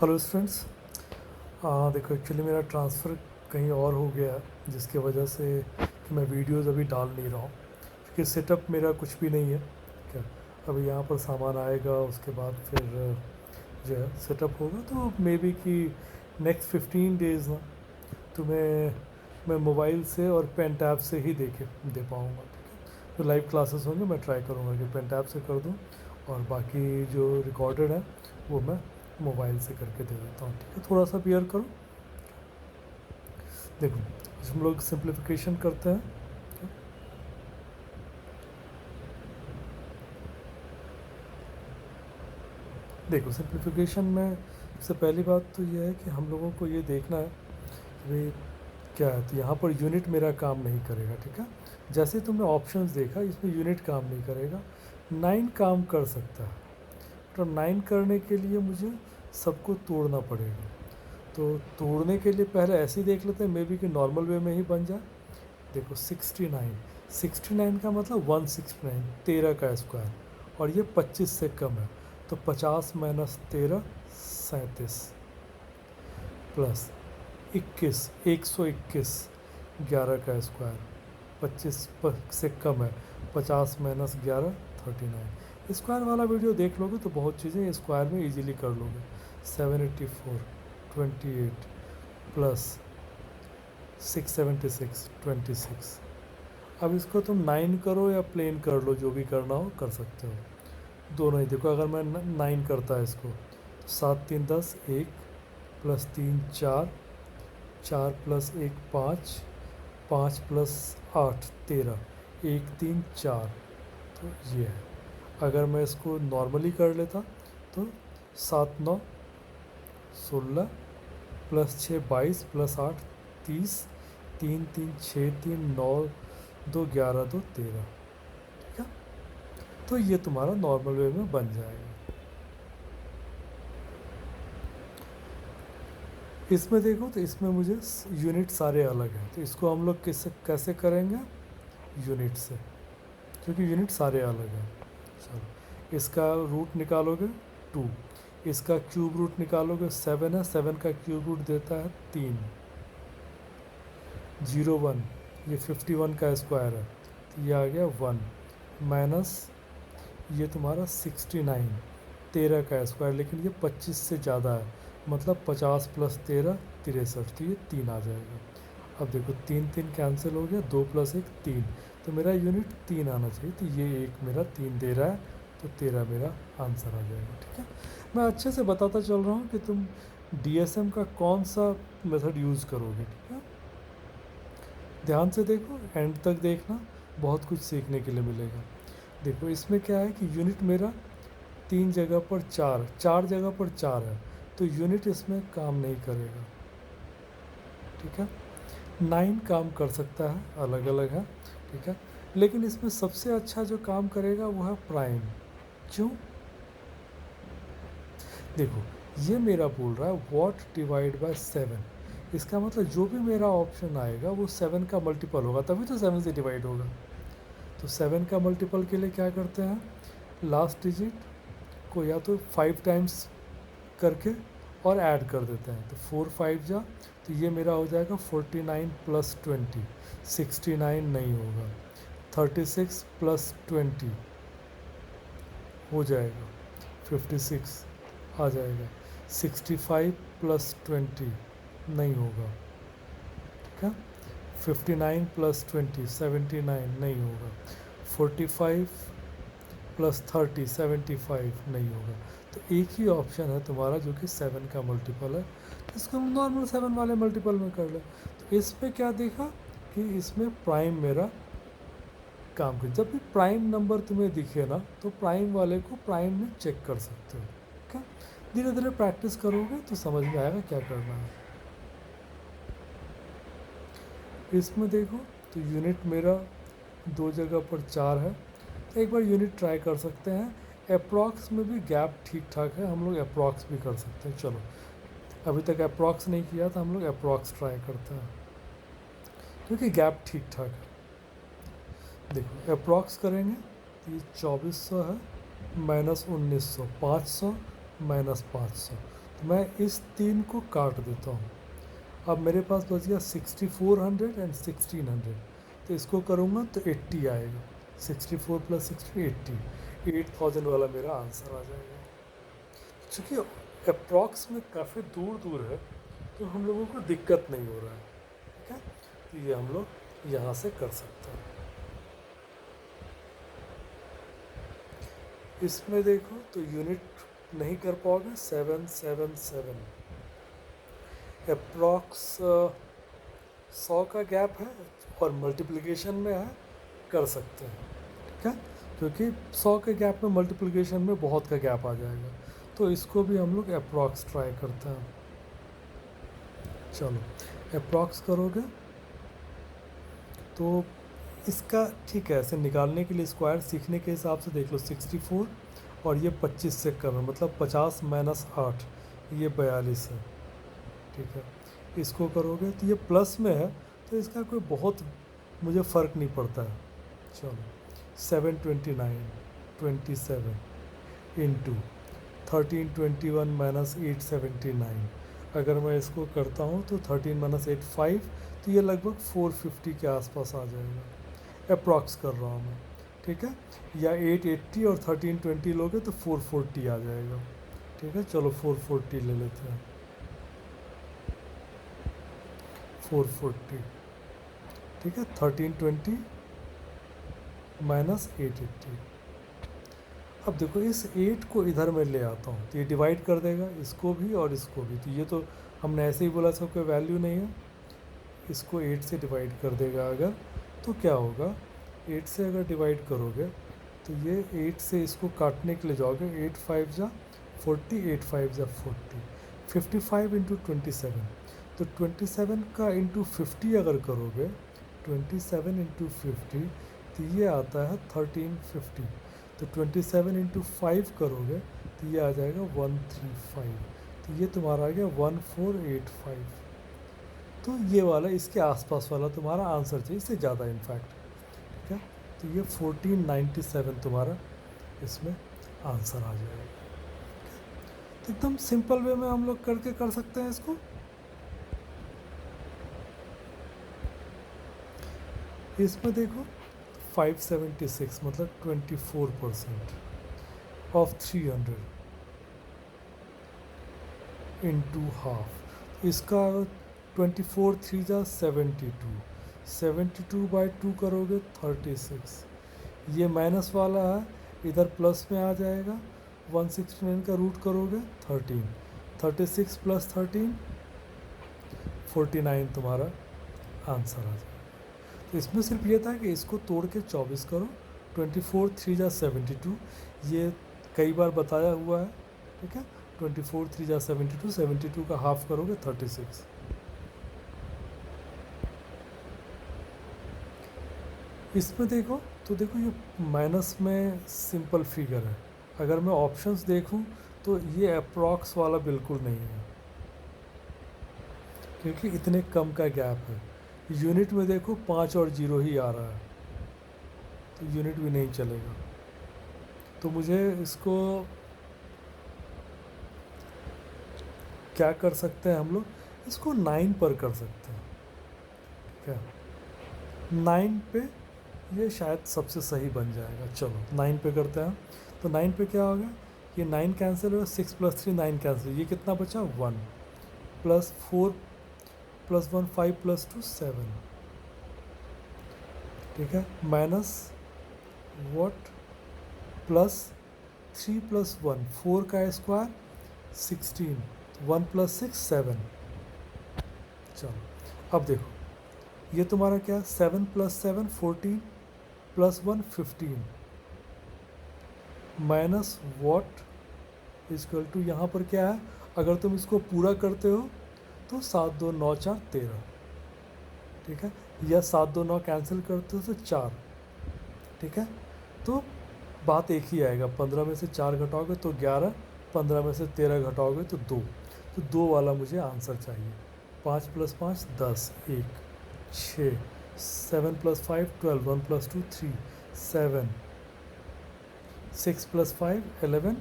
Hello students. देखो actually मेरा transfer कहीं और हो गया है, जिसकी वजह से कि मैं वीडियोस अभी डाल नहीं रहा हूँ, क्योंकि सेटअप मेरा कुछ भी नहीं है। क्या अभी यहाँ पर सामान आएगा, उसके बाद फिर जो है सेटअप होगा, तो मे बी कि नेक्स्ट 15 डेज़ ना तुम्हें मैं मोबाइल से और पेन टैब से ही दे पाऊँगा। ठीक है, तो लाइव क्लासेस होंगे, मैं ट्राई करूँगा कि पेन टैब से कर दूँ, और बाकी जो रिकॉर्डेड है वो मैं मोबाइल से करके दे देता हूँ। ठीक है, थोड़ा सा बियर करो। देखो हम लोग सिंप्लीफिकेशन करते हैं। देखो सिंप्लीफिकेशन में सबसे पहली बात तो ये है कि हम लोगों को ये देखना है कि क्या है। तो यहाँ पर यूनिट मेरा काम नहीं करेगा। ठीक है, जैसे तुमने ऑप्शंस देखा, इसमें यूनिट काम नहीं करेगा, 9 काम कर सकता है। तो 9 करने के लिए मुझे सबको तोड़ना पड़ेगा। तो तोड़ने के लिए पहले ऐसे ही देख लेते हैं, मे बी कि नॉर्मल वे में ही बन जाए। देखो 69 का मतलब 169, 13 का स्क्वायर, और ये 25 से कम है, तो 50 माइनस 13 37, प्लस 21 121, 11 का स्क्वायर, 25 से कम है, 50 माइनस 11 39। स्क्वायर वाला वीडियो देख लोगे तो बहुत चीज़ें स्क्वायर में इजीली कर लोगे। 784 28 प्लस 676 26। अब इसको तुम 9 करो या प्लेन कर लो, जो भी करना हो कर सकते हो, दोनों ही। देखो अगर मैं 9 करता है इसको, तो 7 3 10 1, प्लस 3 4, 4 प्लस 1 5, 5 प्लस 8 13, 1 3 4, तो ये है। अगर मैं इसको नॉर्मली कर लेता तो 7 9 16, प्लस 6 22, प्लस 8 30, 3 3 6 3 9 2 11 2 13। ठीक है, तो ये तुम्हारा नॉर्मल वे में बन जाएगा। इसमें देखो तो इसमें मुझे यूनिट सारे अलग हैं, तो इसको हम लोग कैसे करेंगे, यूनिट से, क्योंकि यूनिट सारे अलग हैं। चलो इसका रूट निकालोगे 2, इसका क्यूब रूट निकालोगे 7 है, 7 का क्यूब रूट देता है 3, 0 1, ये 51 का स्क्वायर है, तो ये आ गया 1, माइनस ये तुम्हारा 69, 13 का स्क्वायर, लेकिन ये 25 से ज़्यादा है, मतलब 50 प्लस 13 63, तो ये 3 आ जाएगा। अब देखो 3 3 कैंसिल हो गया, 2 प्लस 1 3, तो मेरा यूनिट 3 आना चाहिए, तो ये एक मेरा 3 दे रहा है, तो 13 मेरा आंसर आ जाएगा। ठीक है, मैं अच्छे से बताता चल रहा हूँ कि तुम डीएसएम का कौन सा मेथड यूज़ करोगे। ठीक है, ध्यान से देखो, एंड तक देखना, बहुत कुछ सीखने के लिए मिलेगा। देखो इसमें क्या है कि यूनिट मेरा 3 जगह पर 4, 4 जगह पर 4 है, तो यूनिट इसमें काम नहीं करेगा। ठीक है, 9 काम कर सकता है, अलग अलग है। ठीक है, लेकिन इसमें सबसे अच्छा जो काम करेगा वो है प्राइम। क्यों? देखो ये मेरा बोल रहा है वॉट डिवाइड बाय 7, इसका मतलब जो भी मेरा ऑप्शन आएगा वो 7 का मल्टीपल होगा, तभी तो 7 से डिवाइड होगा। तो 7 का मल्टीपल के लिए क्या करते हैं, लास्ट डिजिट को या तो 5 टाइम्स करके और ऐड कर देते हैं, तो 4 5 जा, तो ये मेरा हो जाएगा 49 प्लस 20, 69 नहीं होगा, 36 प्लस 20 हो जाएगा 56 आ जाएगा, 65 प्लस 20 नहीं होगा। ठीक है, 59 प्लस 20 79 नहीं होगा, 45 प्लस 30 75 नहीं होगा। तो एक ही ऑप्शन है तुम्हारा जो कि 7 का मल्टीपल है, इसको हम नॉर्मल 7 वाले मल्टीपल में कर ले। तो इसमें क्या देखा कि इसमें प्राइम मेरा काम कर, जब भी प्राइम नंबर तुम्हें दिखे ना, तो प्राइम वाले को प्राइम में चेक कर सकते हो। ठीक है, धीरे धीरे प्रैक्टिस करोगे तो समझ में आएगा क्या करना है। इसमें देखो तो यूनिट मेरा 2 जगह पर 4 है, तो एक बार यूनिट ट्राई कर सकते हैं। अप्रॉक्स में भी गैप ठीक ठाक है, हम लोग अप्रॉक्स भी कर सकते हैं। चलो अभी तक अप्रॉक्स नहीं किया था, हम लोग अप्रॉक्स ट्राई करते हैं, क्योंकि गैप ठीक ठाक है। देखो अप्रॉक्स करेंगे तो ये 2400 है, माइनस 1900, 500 माइनस 500, मैं इस 3 को काट देता हूँ। अब मेरे पास बच गया 6400 एंड 1600। तो इसको करूँगा तो 80 आएगा। 64 प्लस 60 80, 8000 वाला मेरा आंसर आ जाएगा। चूँकि अप्रॉक्स में काफ़ी दूर दूर है तो हम लोगों को दिक्कत नहीं हो रहा है। ठीक है, तो ये हम लोग यहाँ से कर सकते हैं। इसमें देखो तो यूनिट नहीं कर पाओगे। 777 अप्रॉक्स 100 का गैप है और मल्टीप्लिकेशन में है, कर सकते हैं। ठीक है, क्योंकि 100 के गैप में मल्टीप्लिकेशन में बहुत का गैप आ जाएगा। तो इसको भी हम लोग अप्रॉक्स ट्राई करते हैं। चलो अप्रॉक्स करोगे तो इसका ठीक है, ऐसे निकालने के लिए स्क्वायर सीखने के हिसाब से देख लो। 64 और ये 25 से कम है, मतलब 50 माइनस 8 ये 42 है। ठीक है, इसको करोगे तो ये प्लस में है तो इसका कोई बहुत मुझे फ़र्क नहीं पड़ता है। चलो 729 27 इंटू 1321 माइनस 879। अगर मैं इसको करता हूँ तो 13 माइनस 8 5, तो ये लगभग 450 के आसपास आ जाएगा। अप्रॉक्स कर रहा हूँ मैं। ठीक है, या 880 और 1320 लोगे तो 440 आ जाएगा। ठीक है, चलो 440 ले लेते हैं। 440। ठीक है, 1320 माइनस 880। अब देखो इस 8 को इधर मैं ले आता हूँ तो ये डिवाइड कर देगा इसको भी और इसको भी। तो ये तो हमने ऐसे ही बोला था कोई वैल्यू नहीं है। इसको 8 से डिवाइड कर देगा अगर, तो क्या होगा, 8 से अगर डिवाइड करोगे तो ये 8 से इसको काटने के लिए जाओगे। 8 5 जा 40, 8 5 जा 40, 55 इंटू 27। तो 27 का इंटू 50 अगर करोगे, 27 इंटू 50, तो ये आता है 1350। तो 27 इंटू 5 करोगे तो ये आ जाएगा 135। तो ये तुम्हारा आ गया 1485। तो ये वाला इसके आसपास वाला तुम्हारा आंसर चाहिए, इससे ज़्यादा इनफैक्ट। ठीक है, तो ये 1497 तुम्हारा इसमें आंसर आ जाएगा। तो एकदम सिंपल वे में हम लोग करके कर सकते हैं इसको। इसमें देखो 576 मतलब 24% ऑफ 300 इंटू हाफ। इसका 24 3 जा 72, 72 बाई 2 करोगे 36। ये माइनस वाला है, इधर प्लस में आ जाएगा। 169 का रूट करोगे 13, 36 प्लस 13 49 तुम्हारा आंसर आ जाएगा। तो इसमें सिर्फ ये था कि इसको तोड़ के 24 करो। 24 3 जा 72, ये कई बार बताया हुआ है। ठीक है, 24 3 जा 72, 72 का हाफ करोगे 36। इसमें देखो तो देखो ये माइनस में सिंपल फिगर है। अगर मैं ऑप्शंस देखूं तो ये अप्रॉक्स वाला बिल्कुल नहीं है, क्योंकि इतने कम का गैप है। यूनिट में देखो 5 और 0 ही आ रहा है, तो यूनिट भी नहीं चलेगा। तो मुझे इसको क्या कर सकते हैं हम लोग, इसको 9 पर कर सकते हैं। ठीक है, 9 पे ये शायद सबसे सही बन जाएगा। चलो 9 पे करते हैं। तो 9 पे क्या होगा, ये 9 कैंसिल होगा, 6 प्लस 3 9 कैंसिल, ये कितना बचा 1 प्लस 4 प्लस 1 5 प्लस 2 7। ठीक है, माइनस वॉट प्लस 3 प्लस 1 4 का स्क्वायर 16, 1 प्लस 6 7। चलो अब देखो ये तुम्हारा क्या, 7 plus 7 14 plus 1 15 minus what equal to, यहाँ पर क्या है, अगर तुम इसको पूरा करते हो तो 7 2 9 4 13। ठीक है, या 7 2 9 कैंसिल करते हो तो 4। ठीक है, तो बात एक ही आएगा। 15 में से 4 घटाओगे तो 11, 15 में से 13 घटाओगे तो 2। तो 2 वाला मुझे आंसर चाहिए। 5 plus 5 10, 1 6, 7 plus 5 12, 1 plus 2 3 7, 6 plus 5 11,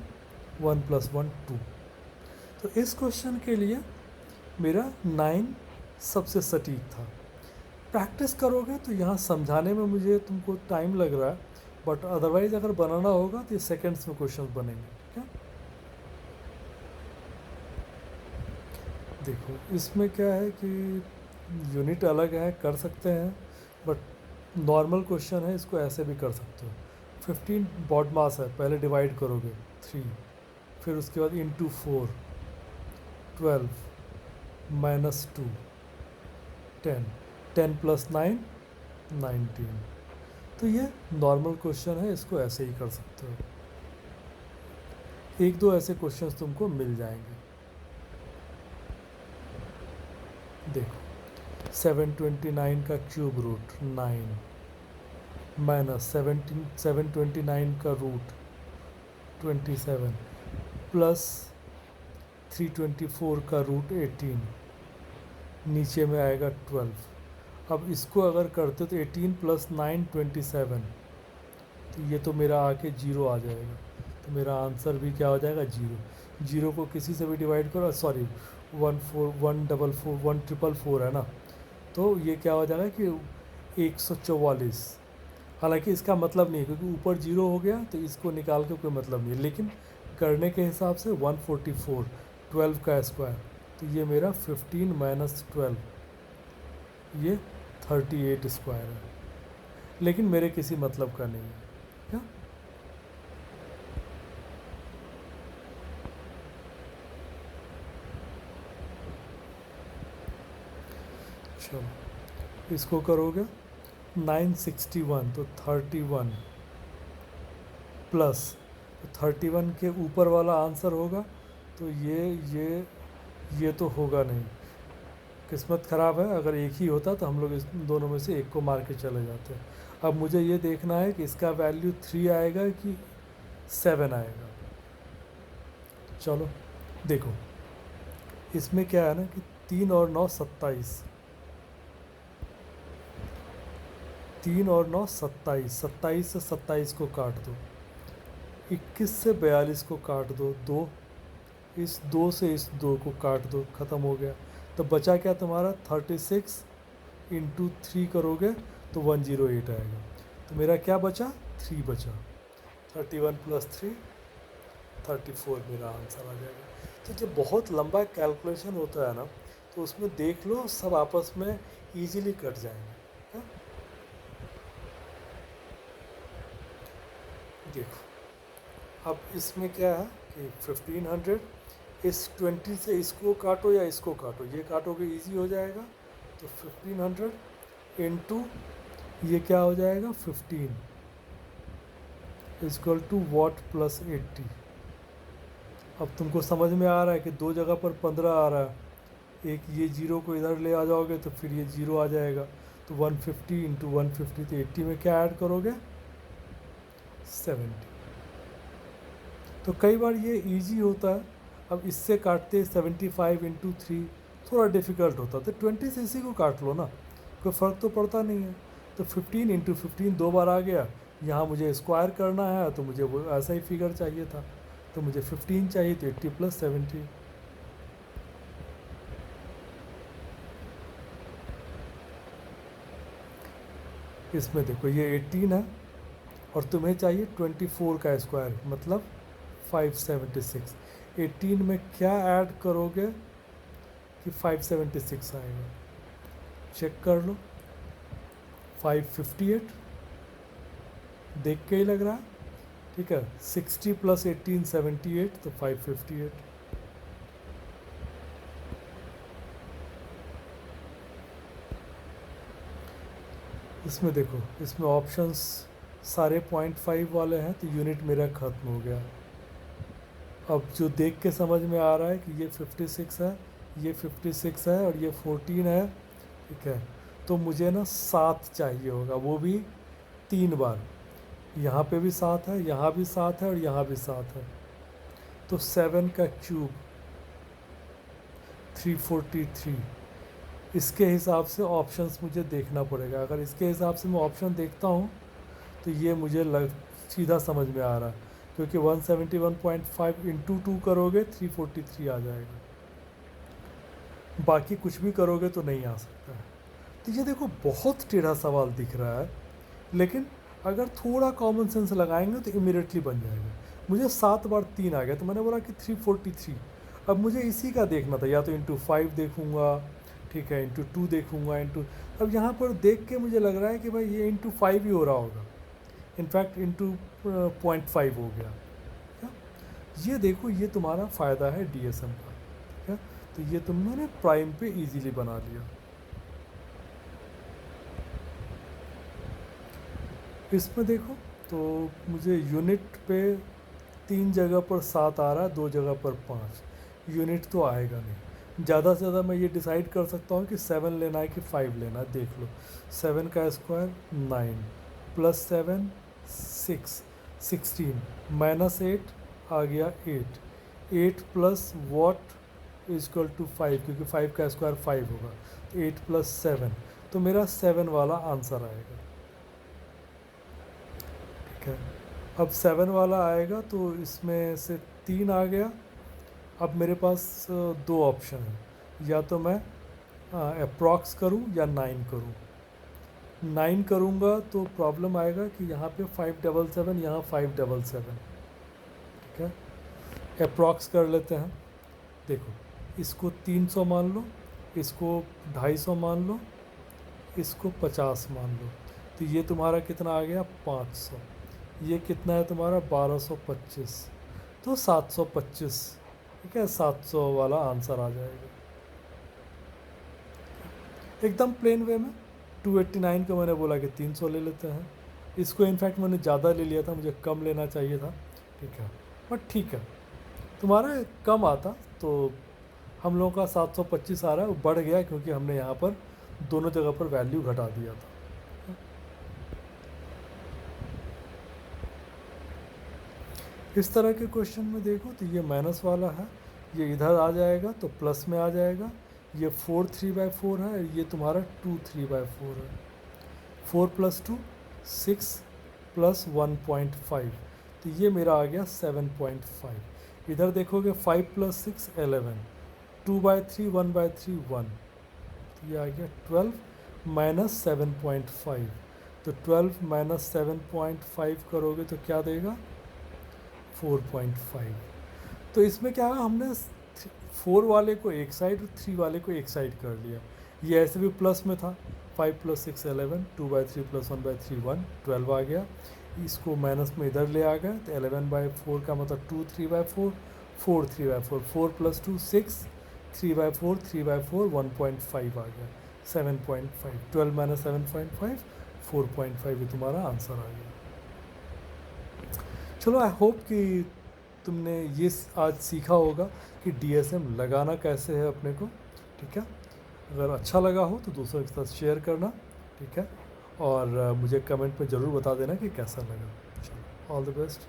1 plus 1 2। तो इस क्वेश्चन के लिए मेरा 9 सबसे सटीक था। प्रैक्टिस करोगे तो यहाँ समझाने में मुझे तुमको टाइम लग रहा है, बट अदरवाइज अगर बनाना होगा तो ये सेकेंड्स में क्वेश्चन बनेंगे। ठीक है, देखो इसमें क्या है कि यूनिट अलग है, कर सकते हैं, बट नॉर्मल क्वेश्चन है, इसको ऐसे भी कर सकते हो। 15 बॉड मास है, पहले डिवाइड करोगे 3, फिर उसके बाद इंटू 4, 12 -2, 10, 10 + 9 19। तो ये नॉर्मल क्वेश्चन है, इसको ऐसे ही कर सकते हो। एक दो ऐसे क्वेश्चंस तुमको मिल जाएंगे। देखो 729 का क्यूब रूट 9 -729 का रूट 27 प्लस 324 का रूट 18, नीचे में आएगा 12। अब इसको अगर करते तो 18 + 9 27, तो ये तो मेरा आके 0 आ जाएगा। तो मेरा आंसर भी क्या हो जाएगा, 0। 0 को किसी से भी डिवाइड करो, सॉरी 144 है ना, तो ये क्या हो जाएगा कि 144। हालांकि इसका मतलब नहीं है, क्योंकि ऊपर 0 हो गया तो इसको निकाल के कोई मतलब नहीं है, लेकिन करने के हिसाब से 144, 12 का स्क्वायर, तो ये मेरा 15 - 12, ये 38 स्क्वायर है, लेकिन मेरे किसी मतलब का नहीं है। क्या, चलो इसको करोगे 961, तो 31 प्लस 31 के ऊपर वाला आंसर होगा, तो ये तो होगा नहीं। किस्मत ख़राब है, अगर एक ही होता तो हम लोग इस दोनों में से एक को मार के चले जाते। अब मुझे ये देखना है कि इसका वैल्यू 3 आएगा कि 7 आएगा। चलो देखो, इसमें क्या है ना कि 3 और 9 27, 3 और 9 27, 27 से 27 को काट दो, 21 से 42 को काट दो, 2, इस 2 से इस 2 को काट दो, ख़त्म हो गया। तो बचा क्या तुम्हारा, 36 × 3 करोगे तो 108 आएगा। तो मेरा क्या बचा, 3 बचा। 31 + 3 34 मेरा आंसर आ जाएगा। तो जब बहुत लंबा कैलकुलेशन होता है ना, तो उसमें देख लो सब आपस में ईजिली कट जाएंगे। हाँ? देखो अब इसमें क्या है कि 1500, इस 20 से इसको काटो या इसको काटो, ये काटोगे इजी हो जाएगा। तो 1500 इंटू ये क्या हो जाएगा, 15 = वाट + 80। अब तुमको समझ में आ रहा है कि दो जगह पर 15 आ रहा है, एक ये 0 को इधर ले आ जाओगे तो फिर ये 0 आ जाएगा। तो 150 × 150, तो 80 में क्या ऐड करोगे, 70। तो कई बार ये इजी होता है। अब इससे काटते 75 × 3 थोड़ा डिफ़िकल्ट होता, तो 20 से इसी को काट लो ना, कोई फ़र्क तो पड़ता नहीं है। तो 15 × 15 2 बार आ गया, यहाँ मुझे स्क्वायर करना है तो मुझे वो ऐसा ही फिगर चाहिए था, तो मुझे 15 चाहिए, तो 80 + 70। इसमें देखो ये 18 है और तुम्हें चाहिए 24 का स्क्वायर, मतलब 576। 18 में क्या ऐड करोगे कि 576 आएगा, चेक कर लो। 558 देख के ही लग रहा है, ठीक है। 60 + 18 78, तो 558। इसमें देखो, इसमें ऑप्शंस सारे 0.5 वाले हैं, तो यूनिट मेरा ख़त्म हो गया। अब जो देख के समझ में आ रहा है कि ये 56 है, ये 56 है और ये 14 है, ठीक है। तो मुझे ना 7 चाहिए होगा, वो भी 3 बार। यहाँ पे भी 7 है, यहाँ भी 7 है और यहाँ भी 7 है। तो 7 का क्यूब 343। इसके हिसाब से ऑप्शंस मुझे देखना पड़ेगा। अगर इसके हिसाब से मैं ऑप्शन देखता हूँ तो ये मुझे सीधा समझ में आ रहा है क्योंकि 171.5 इंटू 2 करोगे 343 आ जाएगा, बाकी कुछ भी करोगे तो नहीं आ सकता है। तो ये देखो बहुत टेढ़ा सवाल दिख रहा है, लेकिन अगर थोड़ा कॉमन सेंस लगाएंगे तो इमीडिएटली बन जाएगा। मुझे 7 बार 3 आ गया तो मैंने बोला कि 343। अब मुझे इसी का देखना था, या तो इंटू 5 देखूंगा, ठीक है, इंटू 2 देखूंगा, इंटू, अब यहाँ पर देख के मुझे लग रहा है कि भाई ये इंटू 5 ही हो रहा होगा, इनफैक्ट इंटू 0.5 हो गया। क्या? ये देखो, ये तुम्हारा फ़ायदा है डीएसएम का। ठीक है, तो ये तुमने प्राइम पे इजीली बना लिया। इसमें देखो तो मुझे यूनिट पे 3 जगह पर 7 आ रहा है, 2 जगह पर 5, यूनिट तो आएगा नहीं। ज़्यादा से ज़्यादा मैं ये डिसाइड कर सकता हूँ कि 7 लेना है कि 5 लेना है। देख लो, 7 का स्क्वायर 9 प्लस 7 6, 16 माइनस 8 आ गया 8, 8 प्लस वॉट इजक्वल टू 5, क्योंकि 5 का स्क्वायर 5 होगा, 8 प्लस 7, तो मेरा 7 वाला आंसर आएगा। ठीक है, अब 7 वाला आएगा तो इसमें से 3 आ गया। अब मेरे पास दो ऑप्शन है, या तो मैं अप्रॉक्स करूं या 9 करूं। 9 करूंगा तो प्रॉब्लम आएगा कि यहाँ पे 577, यहाँ 577। ठीक है, अप्रॉक्स कर लेते हैं। देखो, इसको 300 मान लो, इसको 250 मान लो, इसको 50 मान लो, तो ये तुम्हारा कितना आ गया 500। ये कितना है तुम्हारा 1225, तो 725। ठीक है, 700 वाला आंसर आ जाएगा एकदम प्लेन वे में। 289 को मैंने बोला कि 300 ले लेते हैं, इसको इनफैक्ट मैंने ज़्यादा ले लिया था, मुझे कम लेना चाहिए था। ठीक है, बट ठीक है, तुम्हारा कम आता तो हम लोगों का 725 आ रहा है, वो बढ़ गया क्योंकि हमने यहाँ पर दोनों जगह पर वैल्यू घटा दिया था। इस तरह के क्वेश्चन में देखो तो ये माइनस वाला है, ये इधर आ जाएगा तो प्लस में आ जाएगा। ये 4 3/4 है, ये तुम्हारा 2 3/4 है। 4 प्लस 2 6 प्लस 1.5, तो ये मेरा आ गया 7.5। इधर देखोगे 5 प्लस 6 11, 2/3 1/3 1, तो ये आ गया 12 माइनस 7.5। तो 12 माइनस 7.5 करोगे तो क्या देगा 4.5। तो इसमें क्या है, हमने 4 वाले को एक साइड, 3 वाले को एक साइड कर लिया। ये ऐसे भी प्लस में था, 5 प्लस 6 11, 2/3 प्लस 1/3 1, 12 आ गया। इसको माइनस में इधर ले आ गए तो 11/4 का मतलब 2 3/4, 4 3/4, 4 प्लस 2 6, 3/4 3/4 1.5 आ गया 7.5। 12 माइनस 7.5 4.5, ये तुम्हारा आंसर आ गया। चलो, आई होप कि तुमने ये आज सीखा होगा कि डीएसएम लगाना कैसे है अपने को। ठीक है, अगर अच्छा लगा हो तो दूसरों के साथ शेयर करना। ठीक है, और मुझे कमेंट में ज़रूर बता देना कि कैसा लगा। चलो, ऑल द बेस्ट।